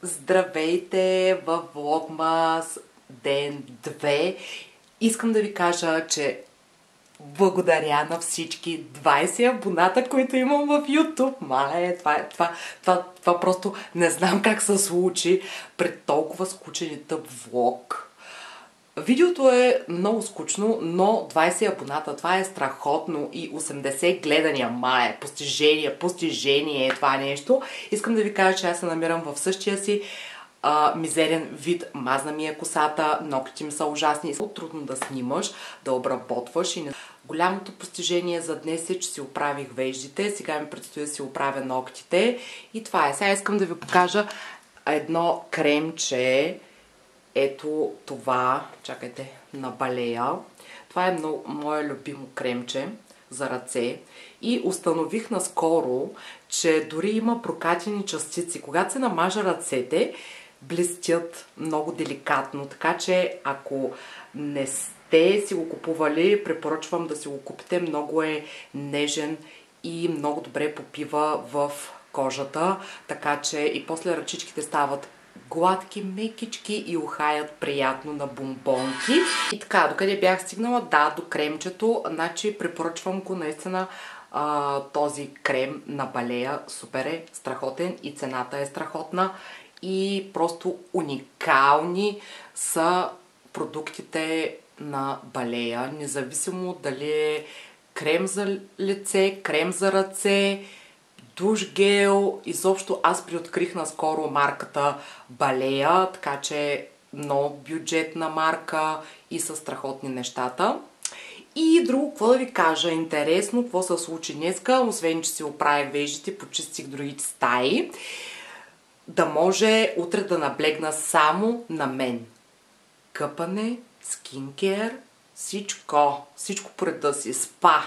Здравейте във Влогмас ден 2. Искам да ви кажа, че благодаря на всички 20 абоната, които имам в YouTube. Мале, това просто не знам как се случи пред толкова скучен и тъп влог. Видеото е много скучно, но 20 абоната, това е страхотно и 80 гледания, постижение е това нещо. Искам да ви кажа, че аз се намирам в същия си мизерен вид. Мазна ми е косата, ногтите ми са ужасни. Трудно да снимаш, да обработваш и голямото постижение за днес е, че си оправих веждите. Сега ми предстои да си оправя ногтите и това е. Сега искам да ви покажа едно кремче. Ето това, чакайте, на Балея. Това е мое любимо кремче за ръце. И установих наскоро, че дори има прокатени частици. Когато се намажа ръцете, блестят много деликатно. Така че, ако не сте си го купували, препоръчвам да си го купите. Много е нежен и много добре попива в кожата. Така че и после ръчичките стават гладки, мекички и ухаят приятно на бомбонки. И така, докъде бях стигнала? Да, до кремчето. Значи препоръчвам го наистина този крем на Балея. Супер е, страхотен и цената е страхотна. И просто уникални са продуктите на Балея. Независимо дали е крем за лице, крем за ръце, душ гел. Изобщо аз приоткрих наскоро марката Балея, така че много бюджетна марка и са страхотни нещата. И друго, какво да ви кажа, интересно, какво се случи днеска, освен че си оправих веждите, почистих другите стаи, да може утре да наблегна само на мен. Къпане, скинкер, всичко по реда си, спа.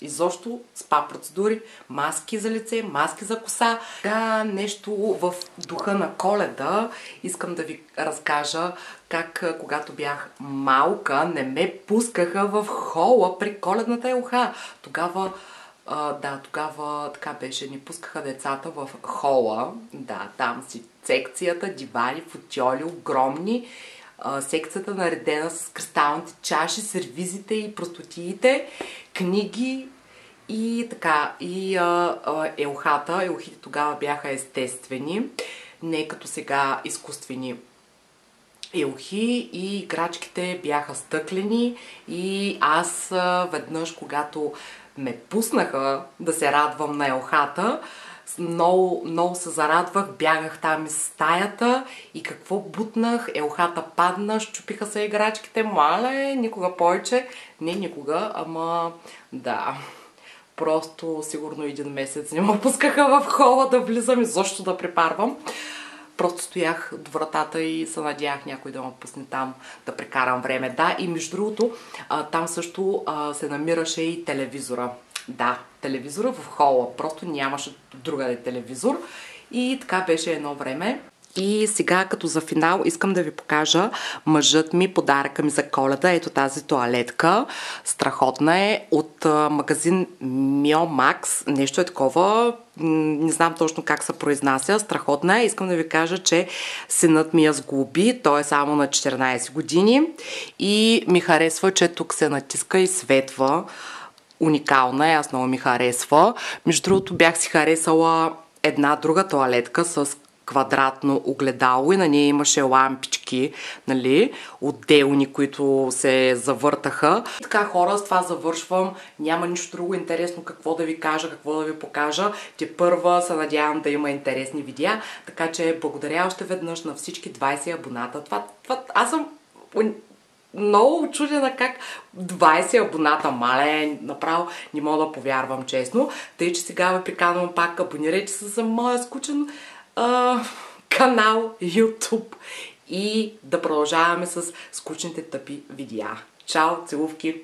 Изобщо спа процедури, маски за лице, маски за коса. Да, нещо в духа на Коледа искам да ви разкажа как когато бях малка не ме пускаха в хола при коледната елха. Тогава така беше, ни пускаха децата в хола. Да, там си секцията, дивани, футиоли огромни. Секцията наредена с кристалните чаши, сервизите и простотиите, книги и така. И елхите тогава бяха естествени, не като сега изкуствени елхи, и играчките бяха стъклени. И аз веднъж, когато ме пуснаха да се радвам на елхата, много се зарадвах, бягах там из стаята и какво бутнах, елхата падна, щупиха се играчките, мале, никога повече, не никога, ама да, просто сигурно един месец не ме пускаха в хола да влизам и защо да препарвам. Просто стоях до вратата и се надях някой да ме пусне там да прекарам време. Да, и между другото, там също се намираше и телевизора. Да, телевизора в хола. Просто нямаше другаде телевизор. И така беше едно време. И сега, като за финал, искам да ви покажа мъжът ми, подаръка ми за Коледа. Ето тази тоалетка. Страхотна е. От магазин Mio-Max. Нещо е такова. Не знам точно как се произнася. Страхотна е. Искам да ви кажа, че синът ми я сглоби. Той е само на 14 години. И ми харесва, че тук се натиска и светва. Уникална е. Аз много ми харесва. Между другото, бях си харесала една друга тоалетка с квадратно огледало и на нея имаше лампички, нали, отделни, които се завъртаха. И така, хора, с това завършвам. Няма нищо друго интересно какво да ви кажа, какво да ви покажа. Тепърва се надявам да има интересни видеа, така че благодаря още веднъж на всички 20 абоната. Аз съм много очудена как 20 абоната, мале, направо не мога да повярвам, честно. Тъй, че сега ви приканвам пак, абонирайте се за моя скучен канал YouTube и да продължаваме с скучните тъпи видеа. Чао, целувки!